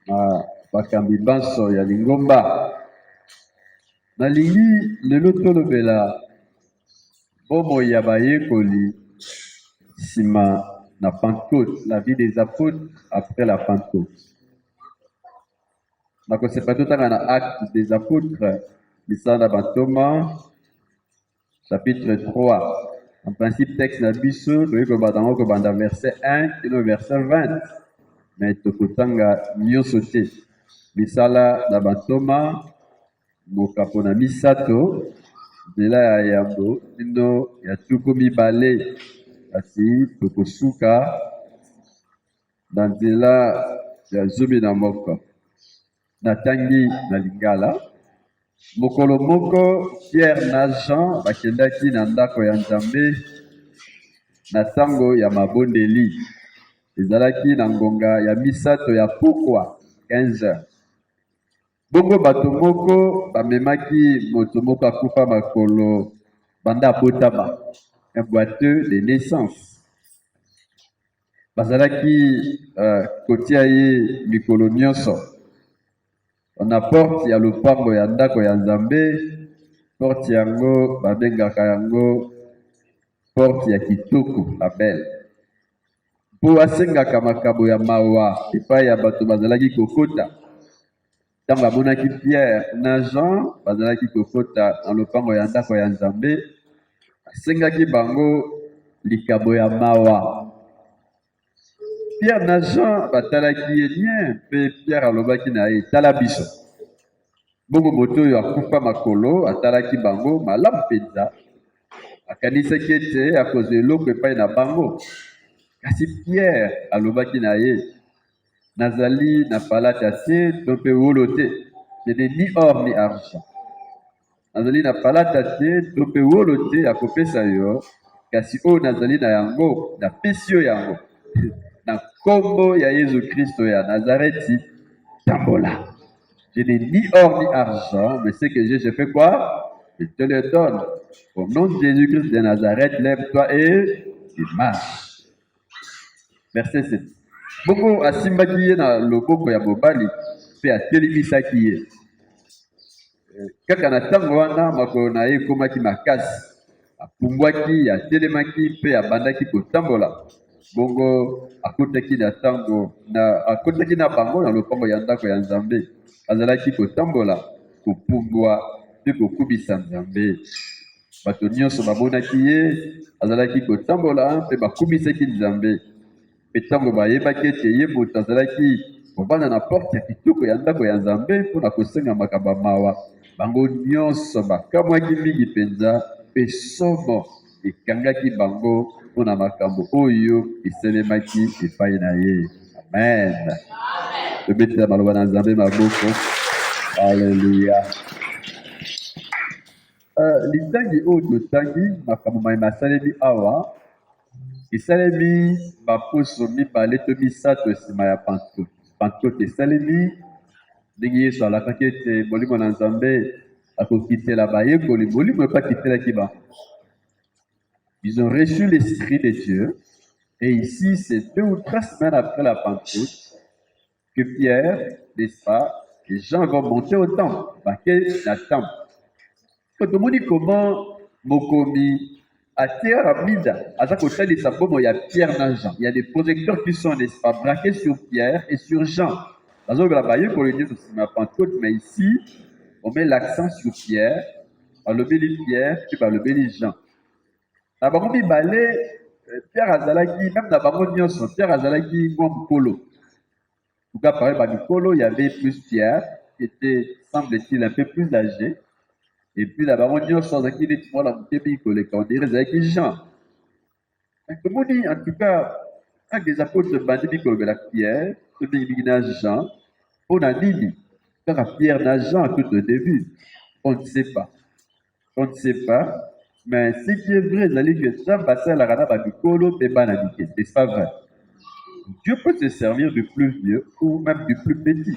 na bakambi banso ya Lingomba. Nalingi lelo tolobela bomo ya bayekoli sima na Pentecôte, la vie des apôtres après la Pentecôte. Nakosepa totanga na Actes des apôtres, misala Bantoma, chapitre 3. En principe, texte na biso, toyeko banda verset 1 kino verset 20. Mais tokotanga nyonso te. Misala na Bantoma, mokapo na misato, nzela ya yambo, kino ya tuku mibale. Kasi tokosuka na nzela ya zomi na moko. Natangi na Lingala. Mokolo moko Pierre na Jean bakendaki na ndako ya Nzambe na tango ya mabondeli. Ezalaki na ngonga ya misato ya pokwa 15h. Bongo bato moko bamemaki moto moko akufa makolo banda abotama, un boiteux de naissance. Bazalaki kotia ye mikolo nyonso na porte ya lopango ya ndako ya Nzambe. Porte yango babengaka yango porte ya kitoko, la belle. Po asengaka makambo ya mawa epai ya bato bazalaki kokota. Ntango bamonaki Pierre na Jean bazalaki kokota na lopango ya ndako ya Nzambe, asengaki bango likambo ya mawa. Pierre na Jean batalaki ye bien, mpe Pierre alobaki na ye, tala biso. Bongo moto oyo akufa makolo atalaki bango malamu mpenza, akanisaki ete akozwa eloko epai na bango. Kasi Pierre alobaki na ye, nazali na palata te to mpe wolo te, ce n'est ni or ni argent. Nazali na palata te to mpe wolo te akopesa yo, kasi oyo nazali na yango napesi yo yango. Na kombo ya Yesu Kristo ya Nazareti, tambola. Je n'ai ni or ni argent, mais ce que j'ai, je fais quoi? Je te le donne. Au nom de Jésus-Christ de Nazareth, lève-toi et marche. Verset 7. Bongo asimbaki ye na loboko ya mobali mpe atelemisaki ye. Kaka na ntango wana makolo na ye ekomaki makasi, apumbwaki, atelemaki mpe abandaki kotambola. Bongo akotaki na bango na lopango ya ndako ya Nzambe. Azalaki kotambola, kopumbwa mpe kokubisa Nzambe. Bato nyonso bamonaki ye azalaki kotambola mpe bakubisaki Nzambe. Mpe ntango bayebaki ete ye moto azalaki kovanda na porte ya kitoko ya ndako ya Nzambe mpona kosenga makambo ya mawa, bango nyonso bakamwaki mingi mpenza, mpe somo ekangaki bango mpona makambo oyo esalemaki epai na ye. Amen. Tobetela maloba na Nzambe maboko. Alleluya. Litangi oyo totangi makambo mayema asalemi awa esalemi baposo mibale to misato nsima ya Pentecôte. Pentecôte esalemi ndenge Yesu alakaki ete molimo na Nzambe akokitela bayekoli, molimo epakitelaki bango. Ils ont reçu l'Esprit de Dieu. Et ici, c'est 2 ou 3 semaines après la Pentecôte que Pierre, n'est-ce pas, les gens vont monter au temple, baquer la temple. Quand on dit comment Mokomi a Ramida, à chaque côté de sa pomme, il y a Pierre et Jean. Il y a des projecteurs qui sont, n'est-ce pas, braqués sur Pierre et sur Jean. Dans le Grabaye, pour le dire aussi ma Pentecôte, mais ici, on met l'accent sur Pierre, par le béni Pierre, puis par le béni Jean. Na bango mibale Pierre azalaki, même na bango nyonso Pierre azalaki mwa mokolo. En tout cas, par Mikolo, il y avait plus Pierre, qui était, semble-t-il, un peu plus âgé. Et puis la bango nyonso azalaki neti mwana moke mikoleka, on dirait azalaki Jean. Tomoni, en tout cas, un des apôtres bandi mikolobela Pierre, to mingi na Jean, on a nini kaka Pierre na Jean tout au début, on ne sait pas. On ne sait pas. Mais ce qui est vrai, c'est que Jean Baptiste la rana Mikolo et Bananiké, n'est-ce pas vrai? Dieu peut se servir du plus vieux ou même du plus petit.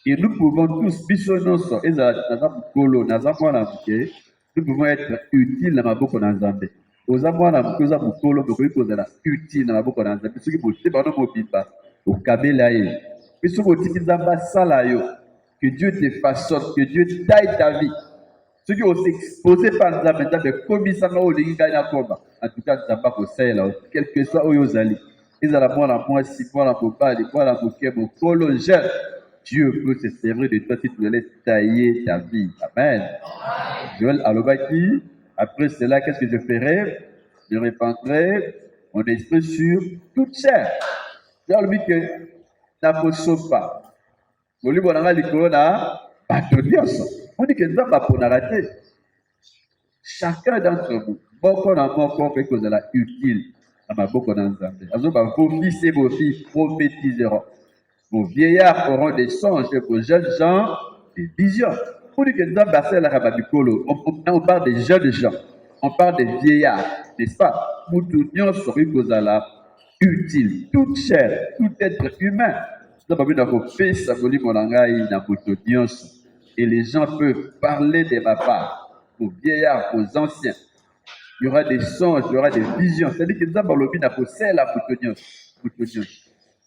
Et nous pouvons tous, bisonoso, et Mikolo, nous pouvons être utiles dans ma boko Nazambe. Aux amouana Mikolo, nous pouvons être utiles dans ma boko Nazambe. Ce qui peut être dans nos biba, au Kabelaï. Mais ce que que Dieu te façonne, que Dieu taille ta vie. Ceux qui ont exposé par Nzambe, comme ça, en tout cas, Nzamba conseille, quel que soit où ils allaient. Ils allaient voir moi, si moi, la mobile, moi, la bouquet, mon cologène. Dieu peut se servir de toi si tu le laisses tailler ta vie. Amen. Joël Alobaki, après cela, qu'est-ce que je ferai? Je répandrai mon esprit sur toute chair. J'ai envie que n'a pas pas. Vous lui voyez les corona, pas de Dios. On dit que nous n'avons pas pour rater. Chacun d'entre vous, beaucoup dans mon corps, quelque chose de utile. À ma beaucoup dans vos fils et vos filles prophétiseront. Vos vieillards auront des songes et vos jeunes gens des visions. On dit que nous avons passé la rababicolo. On parle des jeunes gens. On parle des vieillards, n'est-ce pas? Nous tournions sur une cause à la utile, toute chair, tout être humain. Et les gens peuvent parler de ma part, aux vieillards, aux anciens. Il y aura des songes, il y aura des visions. C'est-à-dire que nous avons l'objet d'apposer la poutonios.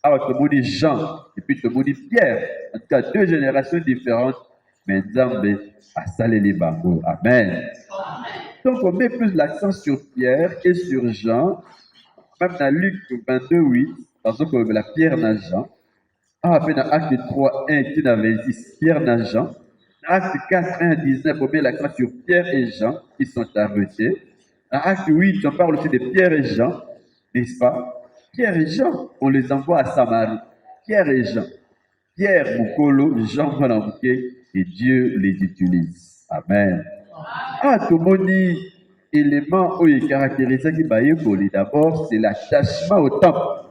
Alors, tout le monde dit Jean, et puis tout le monde dit Pierre. En tout cas, deux générations différentes, mais Nzambe a salé les bambous. Amen. Donc, on met plus l'accent sur Pierre et sur Jean. Même dans Luc 22, 8, parce que la Pierre n'a Jean. Après, dans Acte 3, 1, qui n'avait 10, Pierre n'a Jean. Acte 4, 1, 19, on met l'accent sur Pierre et Jean, qui sont arrêtés. Dans Acte 8, on parle aussi de Pierre et Jean, n'est-ce pas? Pierre et Jean, on les envoie à Samarie. Pierre et Jean. Pierre, Moukolo, Jean, Manambouké, et Dieu les utilise. Amen. Ah, tout le monde dit, élément où il caractérise qui baïe d'abord, c'est l'attachement au temple.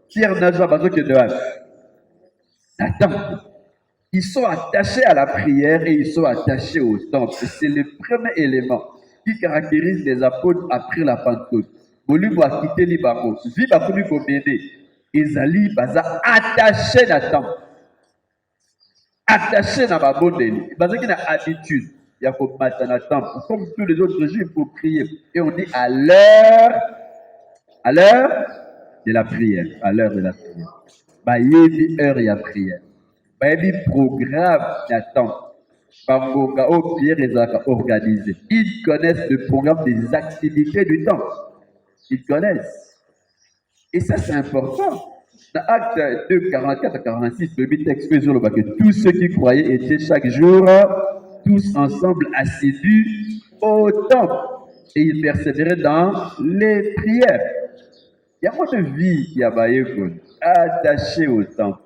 Pierre n'a pas besoin que de temple. Ils sont attachés à la prière et ils sont attachés au temple. C'est le premier élément qui caractérise les apôtres après la Pentecôte. Bolu va quitter les barreaux. Vi va connu comme aider. Ezali baza attaché à la temple. Attaché à la bonne. Parce qu'il y a habitude. Il y a comme matin à la temple. Comme tous les autres jours, il faut prier. Et on dit à l'heure de la prière. À l'heure de la prière. Bah, il y a une heure, il y a prière. Bah, il y a un programme d'attente. Organisé. Ils connaissent le programme des activités du temps. Ils connaissent. Et ça, c'est important. Dans Acte 2, 44 à 46, le texte fait sur le que tous ceux qui croyaient étaient chaque jour, tous ensemble assidus au temple. Et ils persévéraient dans les prières. Il y a moins de vie qui a attaché au temple.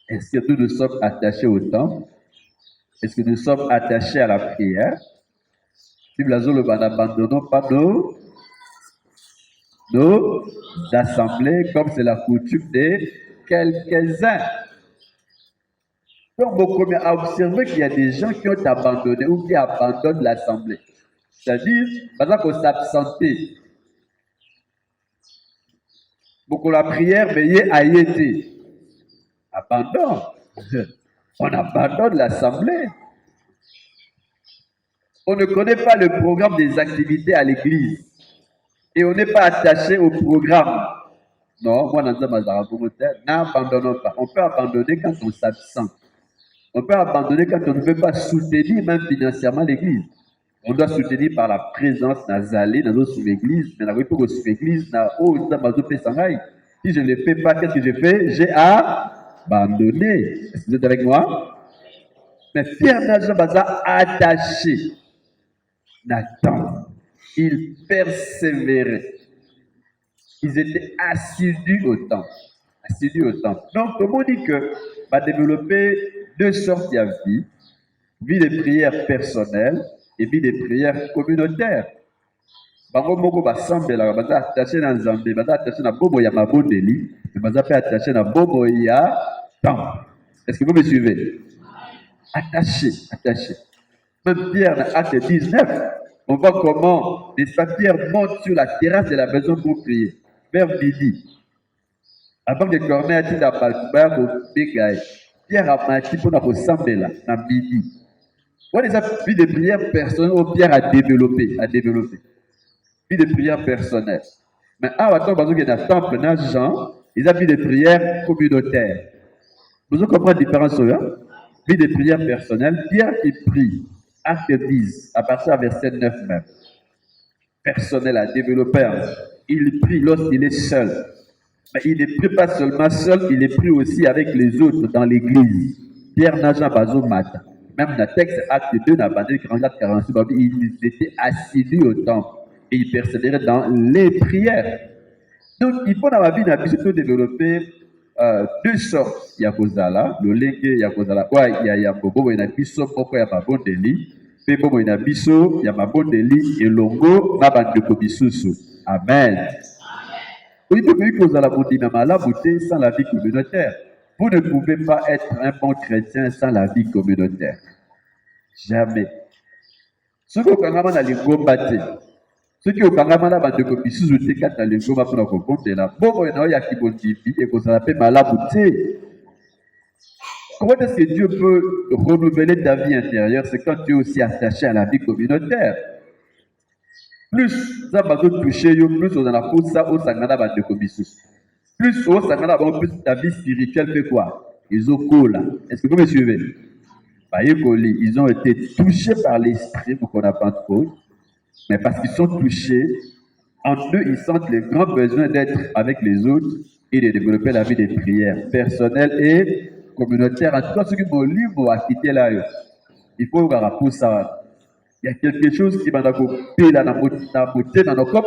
Est-ce que nous sommes attachés au temple? Est-ce que nous sommes attachés à la prière? Si nous n'abandonnons pas nos assemblées, comme c'est la coutume de quelques-uns. Donc, beaucoup a observé qu'il y a des gens qui ont abandonné ou qui abandonnent l'assemblée. C'est-à-dire, par exemple, qu'on s'absentait. Beaucoup la prière, mais il y a été. Abandon. On abandonne l'assemblée. On ne connaît pas le programme des activités à l'église. Et on n'est pas attaché au programme. Non, moi, n'abandonnons pas. On peut abandonner quand on s'absente. On peut abandonner quand on ne veut pas soutenir même financièrement l'église. On doit soutenir par la présence nazalée dans notre sous-église. Mais la retour sous-église, si je ne le fais pas, qu'est-ce que je fais? J'ai abandonné. Est-ce que vous êtes avec moi? Mais Pierre n'a attaché. Nathan, ils persévéraient. Ils étaient assidus au temple. Assidus au temple. Donc, comment on dit que va développer deux sortes de vie. Vie de prière personnelle et vie de prière communautaire. Bango moko basambela baza attaché na Nzambe, baza attaché na bobo ya mabondeli, mais baza pe attaché na bobo ya temple. Est-ce que vous me suivez? Attaché, attaché. Même Pierre dans Acte 19, on voit comment les Pierre montent sur la terrasse de la maison pour prier, vers midi. Avant que Corneille ait la balcouba au Bégaï, Pierre a marché pour nous sambela à midi. On les a vie de prière personnelle où Pierre a développé. Vie de prière personnelle. Mais à Waton, parce qu'il y a un temple, dans Jean, ils ont vie de prière communautaire. Vous comprenez la différence là? Vie de prière personnelle, Pierre qui prie, acte 10, à partir du verset 9 même. Personnel à développer, il prie lorsqu'il est seul. Mais il ne prie pas seulement seul, il est pris aussi avec les autres dans l'église. Pierre n'a jamais pas matin. Même dans le texte acte 2, dans le 44-46, ils étaient assidus au temple et ils persévéraient dans les prières. Donc, il faut dans la vie de développer deux sortes. Il y a Kozala, le lenge, il y a Kozala. Ouais, il y a Bobo, il y a Biso, Boko, il y a Mabondeli. Puis Bobo, il y a Biso, il y a Mabondeli, et Longo, Nabandeko Bisusu. Amen. Oui, depuis que vous allez la beauté sans la vie communautaire. Vous ne pouvez pas être un bon chrétien sans la vie communautaire. Jamais. Ce que vous avez dit, ce qui est au Kangamana, c'est que si vous êtes quatre à l'église, vous pouvez compter là. Bon, il y a qui vont dire et que ça s'appelle malabouté. Comment est-ce que Dieu peut renouveler ta vie intérieure? C'est quand tu es aussi attaché à la vie communautaire. Plus ça va te toucher, plus on a la pousse ça au Sangana va te commissus. Plus au Sangana va plus ta vie spirituelle fait quoi? Ils ont là. Est-ce que vous me suivez? Ils ont été touchés par l'esprit pour qu'on n'a pas trop. Mais parce qu'ils sont touchés, en eux, ils sentent le grand besoin d'être avec les autres et de développer la vie des prières personnelles et communautaires. En tout cas, ceux qui m'ont lu, m'ont quitté là. Il faut pour ça. Il y a quelque chose qui va comme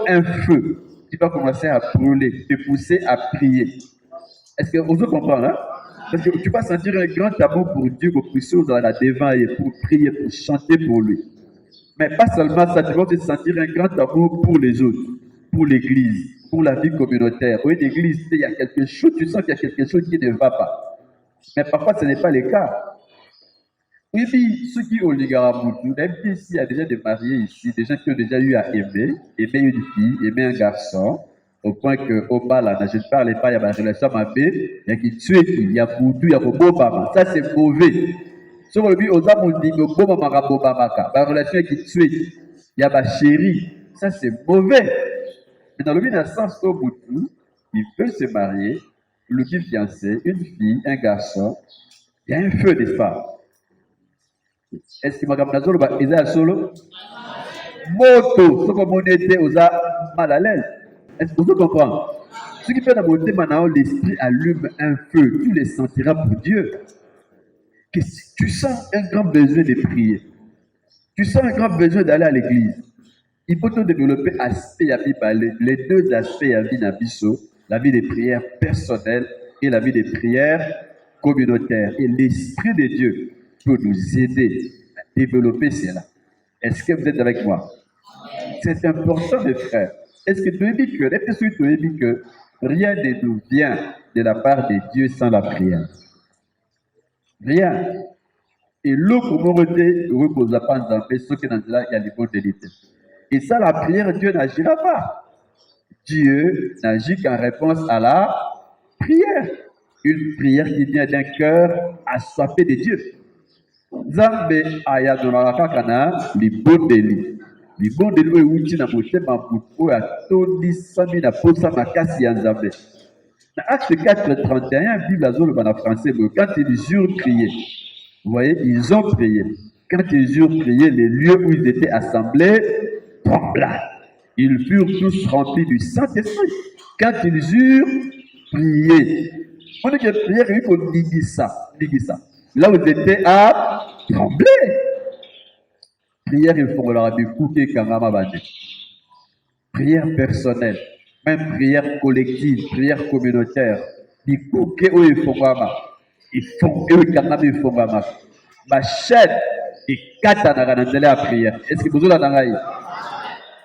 un feu qui va commencer à brûler, te pousser à prier. Est-ce que vous comprenez? Hein? Parce que tu vas sentir un grand amour pour Dieu, pour pousser dans la devant et pour prier, pour chanter pour lui. Mais pas seulement ça, tu vas te sentir un grand amour pour les autres, pour l'église, pour la vie communautaire. Oui, l'église, il y a quelque chose, tu sens qu'il y a quelque chose qui ne va pas. Mais parfois, ce n'est pas le cas. Oui, puis, ceux qui ont les Garamoutou, même s'il y a déjà des mariés ici, des gens qui ont déjà eu à aimer une fille, aimer un garçon, au point qu'au bas, là, je ne parlais pas, il y a ma relation ma il y a qui tue qui, il y a Boutou, il y a Bobo Bama. Ça, c'est mauvais. Sur le but, aux hommes, on dit, Bobo Bama, Bobo Bama, la relation qui tue, il y a ma chérie. Ça, c'est mauvais. Mais dans le but, dans le sens où Boutou, il peut se marier, le dit fiancé, une fille, un garçon, il y a un feu des femmes. Est-ce que Magamnazolo va aider à solo? Moto, ce que mon était aux mal à l'aise. Est-ce que vous comprenez? Ce qui fait dans mon thème, l'esprit allume un feu, tu les sentiras pour Dieu. Que tu sens un grand besoin de prier. Tu sens un grand besoin d'aller à l'église. Il faut te développer aspect à vie, les deux aspects à vie d'Abisso, la vie des prières personnelles et la vie des prières communautaires. Et l'esprit de Dieu peut nous aider à développer cela. Est-ce que vous êtes avec moi? C'est important, mes frères. Est-ce que tu as dit que rien ne nous vient de la part de Dieu sans la prière? Rien. Et l'eau pour nous repose à pas dans ce qui est dans là, il y a les bonnes délites. Et ça, la prière, Dieu n'agira pas. Dieu n'agit qu'en réponse à la prière. Une prière qui vient d'un cœur assoiffé de Dieu. Zambe ayadonaka kana libondeli. Libondeli oyo euti na motema motu oyo atondisami na posa makasi ya Nzambe. Dans Acte 4:31, Bible azoloba en français, quand ils eurent prié, vous voyez, ils ont prié. Quand ils eurent prié, les lieux où ils étaient assemblés trembla. Ils furent tous remplis du Saint-Esprit. Quand ils eurent prié, on dit que prière, il faut dire ça. Là où ils étaient à trembler. Prière, il faut leur écouter Kangama Bande. Prière personnelle, même prière collective, prière communautaire. Il faut que il faut ils font eux Kangama il faut ma chaîne et katana à prière. Est-ce que vous avez la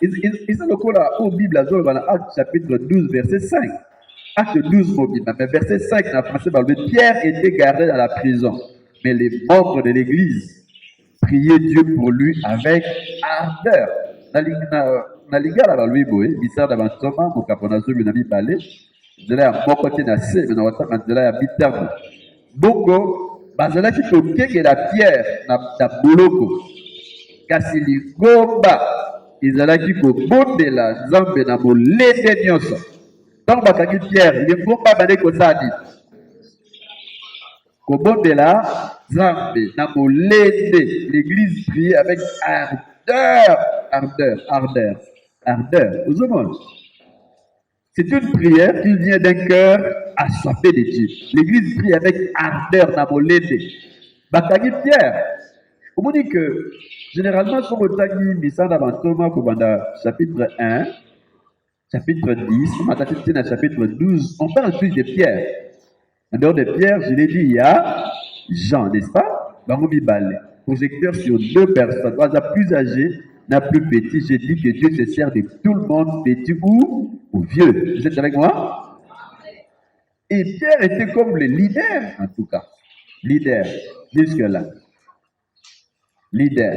ils sont encore là au Bible, Acte chapitre 12, verset 5. Acte 12, mais verset 5, en français, Pierre était gardé dans la prison. Mais les membres de l'église priaient Dieu pour lui avec ardeur. Bazalaki kokengela Pierre na boloko kasi ligomba ezalaki kobondela Nzambe na molende nyonso. Ntango bakangi Pierre, ligomba bande kosala nini? Kobondela Zambe, Namolende. L'église priait avec ardeur. Aux hommes. C'est une prière qui vient d'un cœur assoiffé de Dieu. L'église prie avec ardeur, Namolende. Bakagi Pierre. On dit que généralement, sur le Tagi, Missa d'Avantoma, chapitre 1, chapitre 10, on chapitre 12, on parle plus de Pierre. En dehors de Pierre, je l'ai dit, il y a Jean, n'est-ce pas? Bangomi Balé, projecteur sur deux personnes, plus âgé, n'a plus petit. J'ai dit que Dieu se sert de tout le monde, petit ou vieux. Vous êtes avec moi? Et Pierre était comme le leader, en tout cas. Leader, jusque-là. Leader.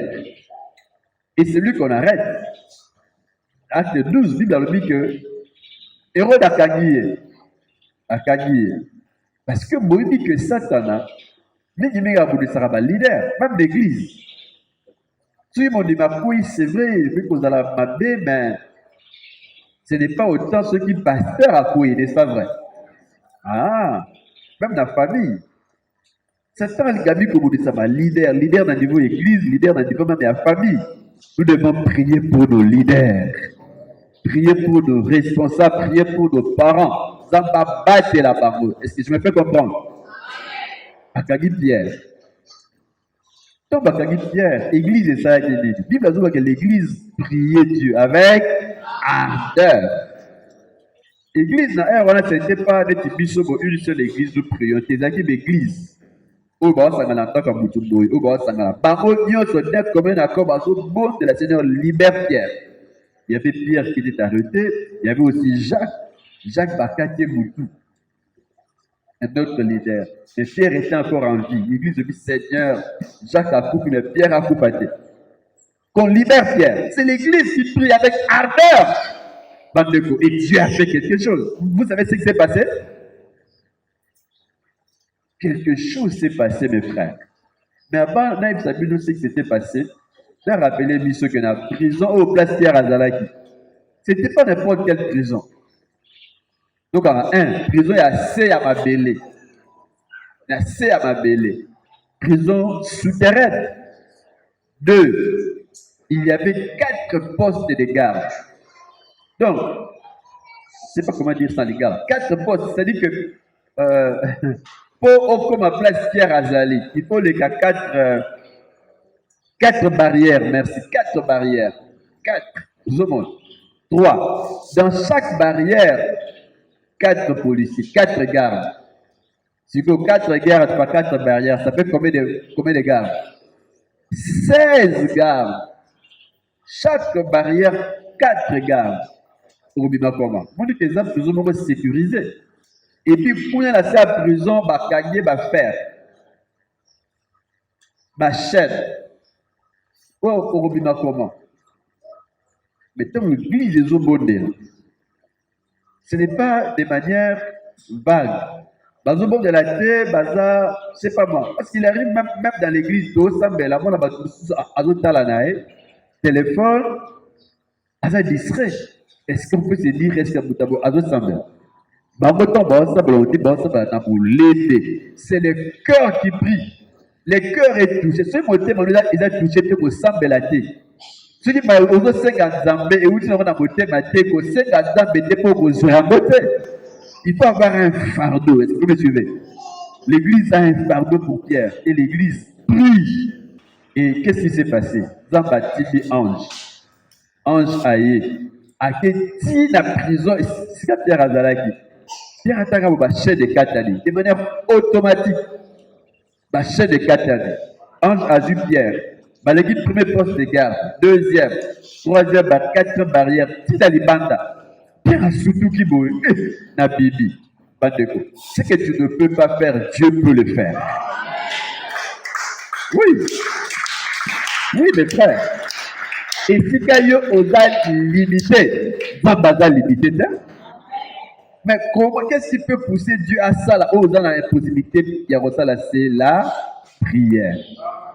Et c'est lui qu'on arrête. Acte 12, Bible a dit que Hérode a gagné. Parce que moi, dit que Satan, leader, même l'église. Si on dit, oui, c'est vrai, vous avez la mais ce n'est pas autant ceux qui pasteur à couille, n'est-ce pas vrai? Ah, même la famille. Satan, le gamin, comme on dit, ça va leader dans le niveau église, leader dans le niveau même de la famille. Nous devons prier pour nos leaders, prier pour nos responsables, prier pour nos parents. Ça va battre la parole. Est-ce que je me fais comprendre? Akagi Pierre. Donc, Akagi Pierre, église et ça, la Bible a dit que l'église priait Dieu avec ardeur. L'église, ce n'était pas une seule église de prière, c'était une église. Au bas, ça m'a pas comme tout le monde. Au bas, ça m'a pas. Par contre, nous sommes net comme un accord à tout le monde de la Seigneur libère Pierre. Il y avait Pierre qui était arrêté. Il y avait aussi Jacques Bakatié Moutou, un autre leader. Et Pierre était encore en vie. L'église dit Seigneur, Jacques a coupé, Pierre a coupé. Qu'on libère Pierre. C'est l'église qui prie avec ardeur. Et Dieu a fait quelque chose. Vous savez ce qui s'est passé? Quelque chose s'est passé, mes frères. Mais avant, Naïf Sabino sait ce qui s'était passé. J'ai rappelé ceux qui sont en prison au place Pierre Azalaki. Ce n'était pas n'importe quelle prison. Donc, en prison, il y a C à Mabélé. Il y a C à Mabélé. Prison souterraine. 2. Il y avait 4 postes de garde. Donc, je ne sais pas comment dire ça, les gars. 4 postes, c'est-à-dire que pour comme à place Pierre Azali, il faut les 4 barrières, merci. 4 barrières. 4. Nous monde. 3. Dans chaque barrière, 4 policiers, 4 gardes. Si vous 4 gardes, pas 4 barrières, ça fait combien de gardes? 16 gardes. Chaque barrière, 4 gardes. Vous dites comment? Vous dites que les gens plus ou moins sécurisés. Et puis, pour y aller à la prison, bah, gagner, bah, faire. Bah, chaîne. Vous dites comment? Mais tant que l'église les ont ce n'est pas de manière vague. Bazo bon de la terre, baza, c'est pas moi. Parce qu'il arrive même dans l'église d'eau, ça me l'a bon, téléphone, baza distrait. Est-ce qu'on peut se dire, est-ce que vous avez semble? C'est le cœur qui prie. Le cœur est touché. Ce moté, il a touché pour semble la terre. Ce qui m'a osé 50 zambé et où tu n'as pas moté ma terre, que 50 zambé pour vous moté. Il faut avoir un fardeau. Est-ce que vous me suivez? L'église a un fardeau pour Pierre et l'église prie. Et qu'est-ce qui s'est passé? Zambati ange. Ange aïe. A qui la prison, c'est Pierre Azalaki. Pierre Ataka va chef de 4 années. De manière automatique. Va chef de 4 années. Ange a vu Pierre. L'équipe premier poste de garde. Deuxième. Troisième, 4 barrières. Tita Libanda. Pierre a surtout qui boue. Na bibi. Ce que tu ne peux pas faire, Dieu peut le faire. Oui. Oui, mes frères. Et si Kayo osa limité, va limité. Mais comment, qu'est-ce qui peut pousser Dieu à ça là? Aux dans l'impossibilité, il y a ça là, c'est la prière.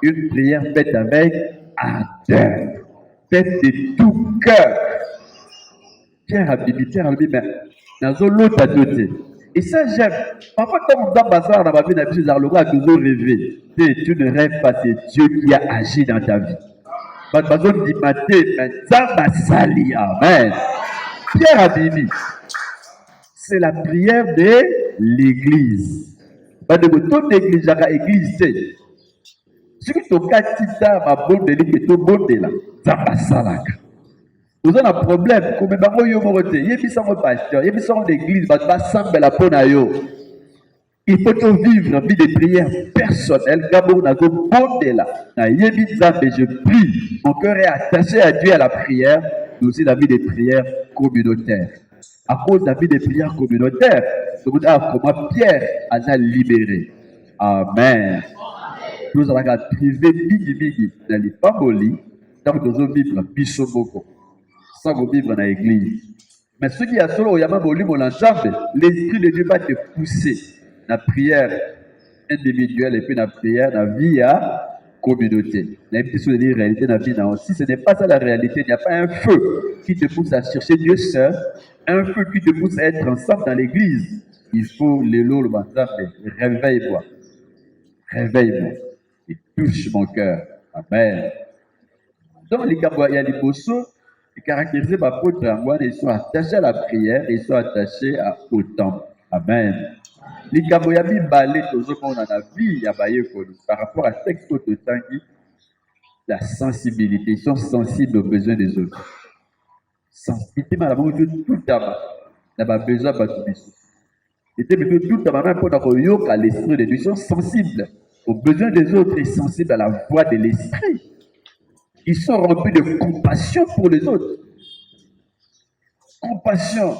Une prière faite avec ardeur, faite de tout cœur. Pierre a dit, mais dans l'autre à côté. Et ça, j'aime. Parfois, comme on doit passer dans ma vie, on a toujours rêvé. Tu ne rêves pas, c'est Dieu qui a agi dans ta vie. Amen. Pierre a dit, c'est la prière de l'église. Toute l'église, l'église, c'est. Ce qui est tita ma bonne de l'île, tout bon de là. Zamba salaka. Vous avez un problème. Comme bango yo morote. Yebi sango pasteur. Yebi sango d'église. Ba sambe la pona yo. Il faut vivre une vie de prière personnelle. Gabo na go bon de là. Na yebi zambe, je prie. Mon cœur est attaché à Dieu à la prière. Mais aussi la vie de prière communautaire. À cause de la vie de prière communautaire, comment Pierre a libéré. Amen. Nous allons priver bigi dans les familles, tant que nous allons vivre bisomoko, sans vivre dans l'église. Mais ce qui a solo, il y a même l'esprit de Dieu va te pousser dans la prière individuelle et puis dans la prière, dans la vie à communauté. L'impression de dire réalité dans la vie, non. Si ce n'est pas ça la réalité, il n'y a pas un feu qui te pousse à chercher Dieu seul, un feu qui te pousse à être ensemble dans l'église. Il faut le réveille-moi. Réveille-moi. Il touche mon cœur. Amen. Donc, les Kaboya Liboso, les caractérisés par l'apôtre Angoine, ils sont attachés à la prière, ils sont attachés au temple. Amen. Les Kaboya Balé, on a la vie, par rapport à ce texte de Tanguy, la sensibilité, ils sont sensibles aux besoins des autres. Sensibilité, madame, tout à l'heure, il y a besoin de et tout à l'heure, l'esprit de Dieu, ils sont sensibles aux besoins des autres et sensibles à la voix de l'esprit. Ils sont remplis de compassion pour les autres. Compassion.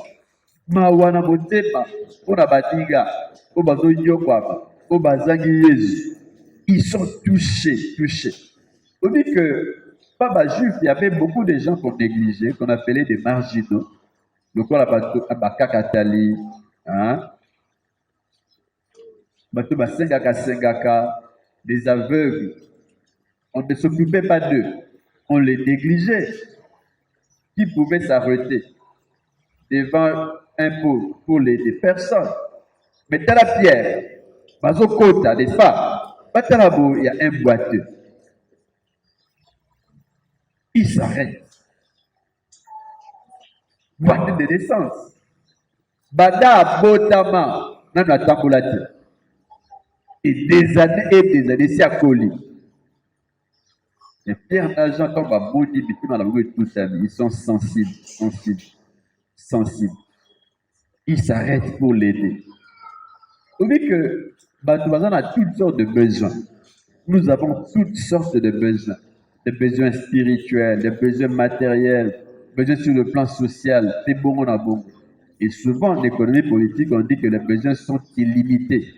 Mawana motema, pona batiga, o bazo nyokwa, o bazangi Jésus. Ils sont touchés. On dit que, pas juif, il y avait beaucoup de gens qu'on négligeait, qu'on appelait des marginaux. Donc, on a bakakatali, hein? Des aveugles. On ne s'occupait pas d'eux. On les négligeait. Qui pouvait s'arrêter devant un pot pour les personnes? Mais dans la pierre, Mazokota, n'est-ce pas? Il y a un boiteux. Il s'arrête. Boiteux de naissance. Bada Botama, dans la tamboulati. Et des années, c'est à coller. Les Pierre d'argent, comme à Maudit, ils sont sensibles. Ils s'arrêtent pour l'aider. Vous voyez que nous avons toutes sortes de besoins. Nous avons toutes sortes de besoins. Des besoins spirituels, des besoins matériels, des besoins sur le plan social. C'est bon, on a bon. Et souvent, en économie politique, on dit que les besoins sont illimités.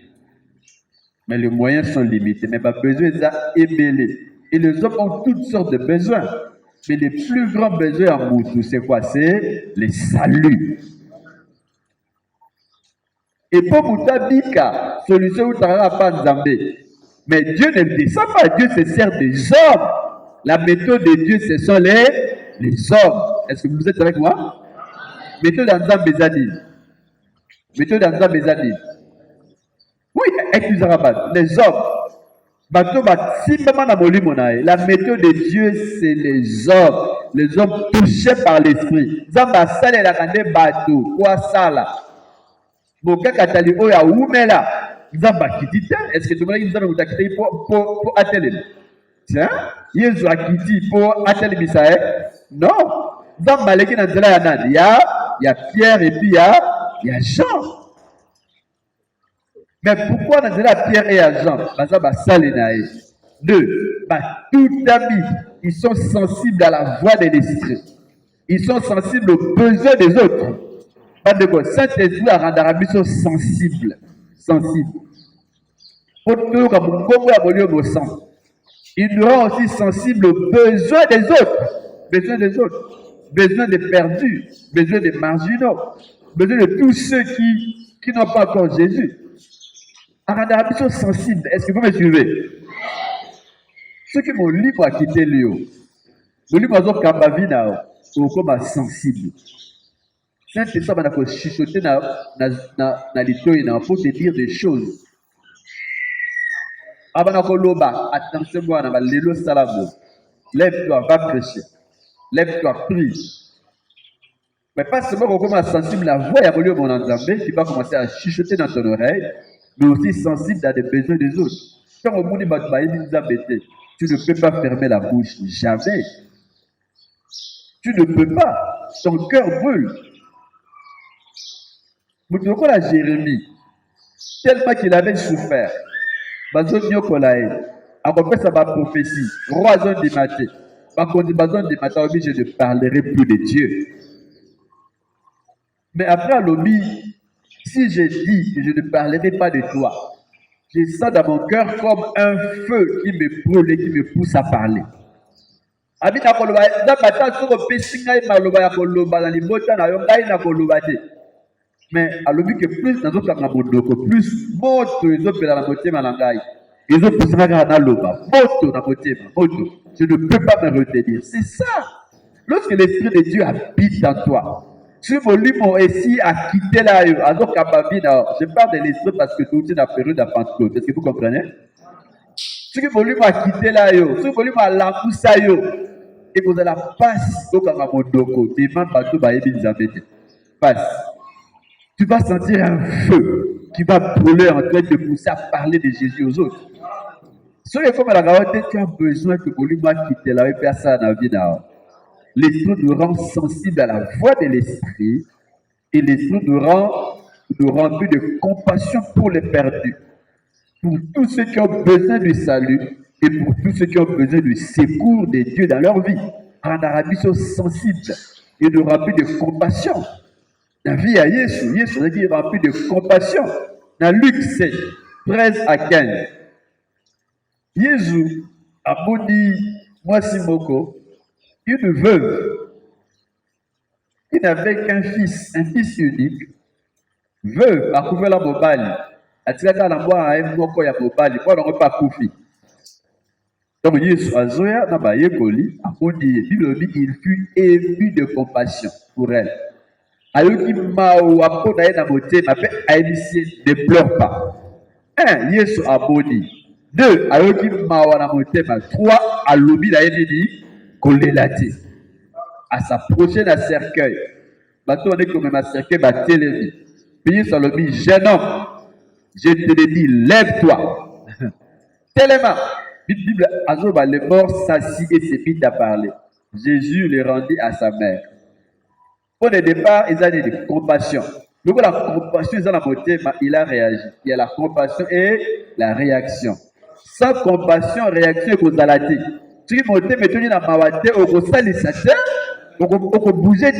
Mais les moyens sont limités. Mais les besoins sont ébellés. Et les hommes ont toutes sortes de besoins. Mais les plus grands besoins en Moutou, c'est quoi? C'est les saluts. Et pour Moutabika, solution où tu n'auras pas Nzambé. Mais Dieu ne descend pas. Dieu se sert des hommes. La méthode de Dieu, ce sont les hommes. Est-ce que vous êtes avec moi? Méthode d'Anzambé Zadi. Méthode d'Anzambé Zadi. Oui, les hommes. La méthode de Dieu, c'est les hommes. Les hommes touchés par l'esprit. Zamba sale la kande bateau. Quoi ça là? Boka katali oya oumela. Zamba kitita. Est-ce que tout le monde a quitté pour atteler? Tiens, Yesu a quitté pour atteler Misaël? Non. Zamba leki na nzela ya nani? Il y a Pierre et puis il y a Jean. Mais pourquoi dans la Pierre et à Jean? Deux, tout ami, ils sont sensibles à la voix de l'esprit. Ils sont sensibles aux besoins des autres. Saint-Esprit à Randarabi sont sensibles. Ils seront aussi sensibles aux besoins des autres. Besoins des perdus. Besoins des marginaux. Besoins de tous ceux qui n'ont pas encore Jésus. Arandarabi sont sensibles. Est-ce que vous me suivez? Ceux qui m'ont libre à quitter Léo, mon livre a Kambavina, sont comme sensibles. Saint-Esprit va nous chuchoter na litoyi pour te dire des choses. Abanakoloba, attention, moi, na lelo salabo. Lève-toi, va prêcher. Lève-toi, prie. Mais pas seulement qu'on commence à sensible la voix, il y a mon mon ensemble qui va commencer à chuchoter dans ton oreille, mais aussi sensible à des besoins des autres. Quand on dit tu ne peux pas fermer la bouche, jamais. Tu ne peux pas. Ton cœur brûle. Moutoko la Jérémie, tellement qu'il avait souffert. Bazon Nyokolae, à peu ça va prophétie. Roi zone des matés. Par contre, bazon des matés, je ne parlerai plus de Dieu. Mais après l'obi, si je dis que je ne parlerai pas de toi, je sens dans mon cœur comme un feu qui me brûle et qui me pousse à parler. Mais à l'obi que plus dans notre monde, plus moto les autres dans la moitié malangai. Les autres poussent dans l'oba. Moto dans la moitié, moto. Je ne peux pas me retenir. C'est ça. Lorsque l'Esprit de Dieu habite en toi, si mon livre ici a quitté là, je parle de l'esprit parce que tout est dans la période de Pentecôte. Est-ce que vous comprenez? Si mon livre a quitté là, si mon livre a l'emboussé, et vous avez la passe, donc à mon doko, demande pas tout, passe. Tu vas sentir un feu qui va brûler en train de pousser à parler de Jésus aux autres. Si comme la garantie, tu as besoin que mon livre a quitté là, et faire ça dans la vie là. L'Esprit nous rend sensible à la voix de l'Esprit et l'Esprit nous remplit de compassion pour les perdus, pour tous ceux qui ont besoin du salut et pour tous ceux qui ont besoin du secours de Dieu dans leur vie. En Arabie, sont sensibles et nous remplit de compassion. La vie à Jésus, Jésus est rempli de compassion. Dans Luc 7, 13 à 15, Jésus a dit, moi Simoko, une veuve qui n'avait qu'un fils, un fils unique, veuve, a couvert la mobile, a tiré dans la boîte à un moko ya mobile, pour n'avoir pas couffé. Donc, Jésus a zoya dans la yekoli, a dit, il fut ému de compassion pour elle. Alors qu'il m'a appris dans moté, m'a fait initier, ne pleure pas. Un, Jésus a dit. Deux, alors qu'il m'a appris dans moté, trois, à l'obi la dit, à s'approcher d'un cercueil. Maintenant, on est comme un cercueil, télévis. Puis, sur le dit, jeune homme, je te dis, lève-toi. Tellement, Bible, les morts s'assit et se mit à parler. Jésus le rendit à sa mère. Au départ, ils ont dit compassion. Donc, la compassion, ils ont la moitié, il a réagi. Il y a la compassion et la réaction. Sans compassion, réaction, vous allez dire. Tu m'as dit, mais tu n'as pas dit, on va salir, on va bouger.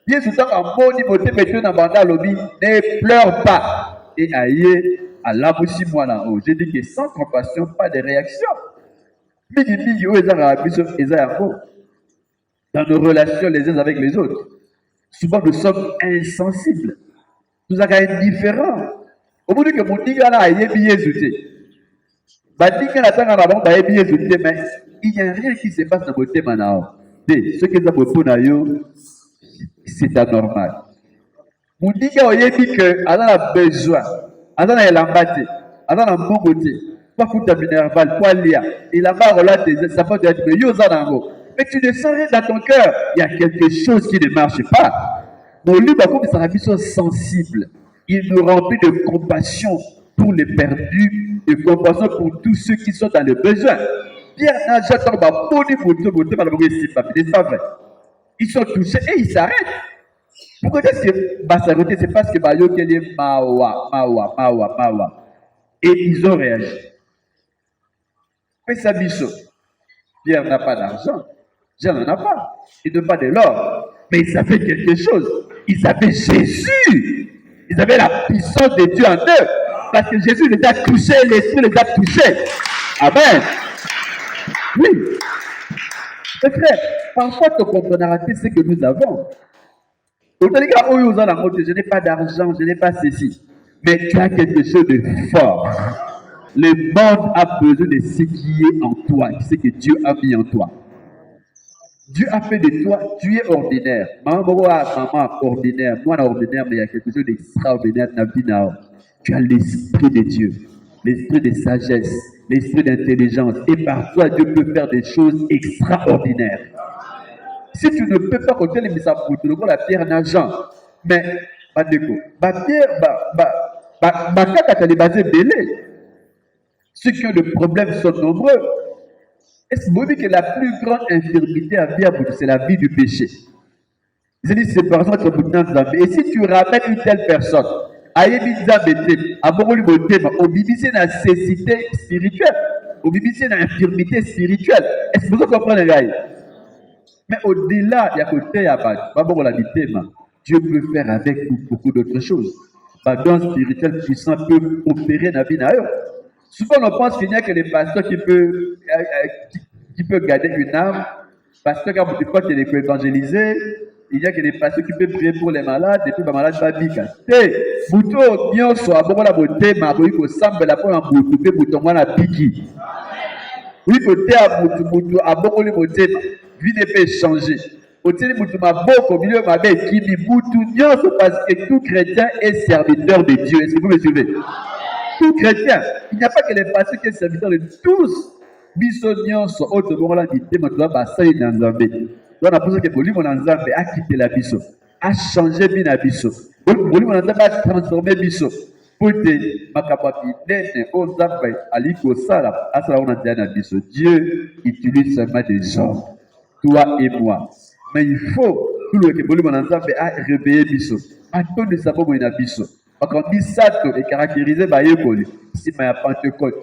Jésus a dit, mais tu n'as pas dit, ne pleure pas. Et aïe, à la bouche, moi là-haut. J'ai dit que sans compassion, pas de réaction. Mais dans nos relations les uns avec les autres, souvent nous sommes insensibles. Nous sommes indifférents. Au bout de que mon diga là, il est bien zouté. Mais il n'y a rien qui se passe dans votre thème maintenant. Ce que vous avez c'est anormal. Mon diga, il dit que, à a besoin, à a l'embâté, à a bon côté, pas foutre minerval, pas lire, il a pas relaté, ça peut être mieux, mais tu ne sens rien dans ton cœur. Il y a quelque chose qui ne marche pas. Mon livre, comme ça, sont sensible. Il nous remplit de compassion pour les perdus, de compassion pour tous ceux qui sont dans le besoin. Pierre n'a jamais c'est pas vrai. Ils sont touchés et ils s'arrêtent. Pourquoi est-ce que Basaroté, c'est parce que Bayo est Mawa. Et ils ont réagi. Mais ça bichot. Pierre n'a pas d'argent. Jean n'en a pas. Il ne veut pas de l'or. Mais ils avaient quelque chose. Ils avaient Jésus. Ils avaient la puissance de Dieu en eux. Parce que Jésus les a touchés, l'Esprit les a touchés. Amen. Oui. Mes frères, parfois tu comprendras ce que nous avons. Je n'ai pas d'argent, je n'ai pas ceci. Mais tu as quelque chose de fort. Le monde a besoin de ce qui est en toi, ce que Dieu a mis en toi. Dieu a fait de toi, tu es ordinaire. Maman ordinaire, moi ordinaire, mais il y a quelque chose d'extraordinaire dans la vie. Tu as l'esprit de Dieu, l'esprit de sagesse, l'esprit d'intelligence. Et par toi, Dieu peut faire des choses extraordinaires. Si tu ne peux pas compter les messages pour te la pierre n'agent, mais pas de quoi. Ma pierre, ma carte est basée belé. Ceux qui ont des problèmes sont nombreux. Est-ce que vous dites que la plus grande infirmité à vivre, c'est la vie du péché? C'est dit séparation entre Bouddha et Zambé. Et si tu ramènes une telle personne, Ayebi Zambé, Abongoli Botema, au BBC, la nécessité spirituelle, au BBC, la infirmité spirituelle. Est-ce que vous comprenez, gars? Mais au-delà, il y a côté à Dieu peut faire avec beaucoup d'autres choses. Le don spirituel puissant peut opérer dans la vie. Souvent, on pense qu'il n'y a que les pasteurs qui peuvent garder une âme. Parce que quand tu crois qu'il est évangélisé, il n'y a que des pasteurs qui peuvent prier pour les malades et puis les malades vont vivre. Bouton, bien soit, bon, la beauté, ma beauté, il faut sembler la pomme en bouton, bouton, moi, la piqui. Oui, côté à bouton, à bon, le beauté, vie ne peut changer. Côté de bouton, ma beaucoup au milieu, ma belle, qui dit bouton, bien soit, parce que tout chrétien est serviteur de Dieu. Est-ce que vous me suivez? Tout chrétien, il n'y a pas que les pasteurs qui sont serviteurs de tous. Bisognon so autre bon la dit mais toi ba ça dans Nzambe. Donc on a que Boli mon Nzambe a quitté la biso, a changé bien la biso. Boli mon Nzambe a transformé biso. Pour te makapapi nene o Nzambe aliko sala asala on a dit na biso. Dieu utilise seulement des gens, toi et moi. Mais il faut tout le que Boli mon Nzambe a réveillé biso. A tout de sa bomo na biso. Parce qu'on dit ça est caractérisé par Yekoli. Si ma Pentecôte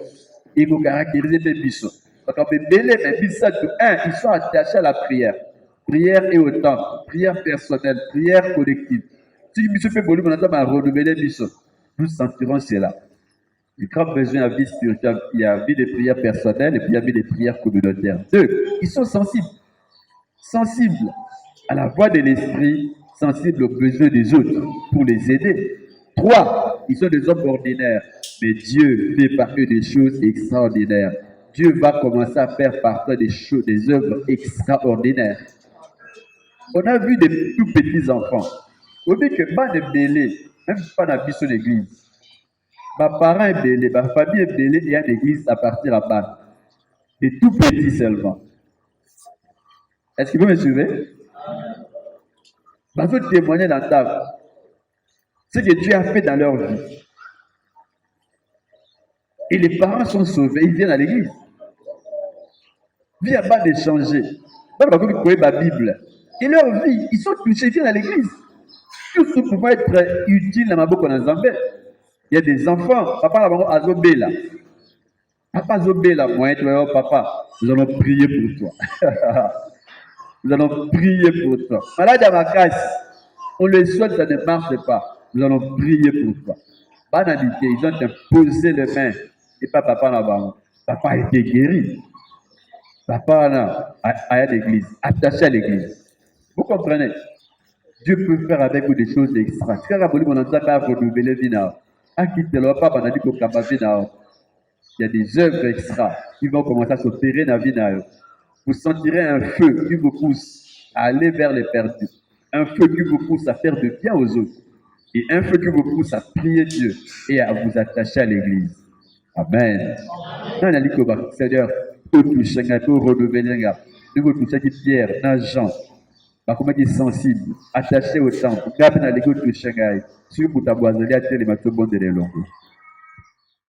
il faut caractériser des bisous. Parce qu'on peut mêler les bisous de un, ils sont attachés à la prière. Prière et autant, prière personnelle, prière collective. Si le bisou fait volume, on entend renouveler les bisous. Nous sentirons cela. Il y a besoin de vie spirituelle, il y a vie de prière personnelle et puis il y a vie de prière communautaire. Deux, ils sont sensibles. Sensibles à la voix de l'esprit, sensibles aux besoins des autres pour les aider. Trois, ils sont des hommes ordinaires, mais Dieu fait par eux des choses extraordinaires. Dieu va commencer à faire par eux des choses, des œuvres extraordinaires. On a vu des tout petits enfants. On dit que pas de belé, même pas dans la sur l'église. Ma parent est belé, ma famille est belé, il y a une église à partir à bas. Des tout petits seulement. Est-ce que vous me suivez? Je vais témoigner dans ta ce que Dieu a fait dans leur vie. Et les parents sont sauvés, ils viennent à l'église. Vie à pas d'échanger. Dans la Bible. Et leur vie, ils sont touchés, ils viennent à l'église. Tout ce qui peut être utile dans ma boucle en Zambé. Il y a des enfants. Papa, là, Azobela. Papa, Azobela, moi, papa, nous allons prier pour toi. Nous allons prier pour toi. Malade à ma casse, on le souhaite, ça ne marche pas. Nous allons prier pour toi. Banalité, ils ont imposé les mains. Et pas papa là-bas. Papa a été guéri. Papa là, à l'église, attaché à l'église. Vous comprenez? Dieu peut faire avec vous des choses extra. Frère Aboli, mon enfant va renouveler Vina. À qui te l'a pas, on a dit qu'au Vina. Il y a des œuvres extra qui vont commencer à s'opérer dans la Vina. Vous sentirez un feu qui vous pousse à aller vers les perdus. Un feu qui vous pousse à faire de bien aux autres. Et un feu qui vous pousse à prier Dieu et à vous attacher à l'église. Amen. Dans la ligue, Seigneur, tout toucher, tout renouveler, tout vous toucher qui Pierre, dans Jean, comment qui est sensible, attaché au temple, dans la ligue, tout toucher, si vous t'aboisez, à tel et bon de l'ongle.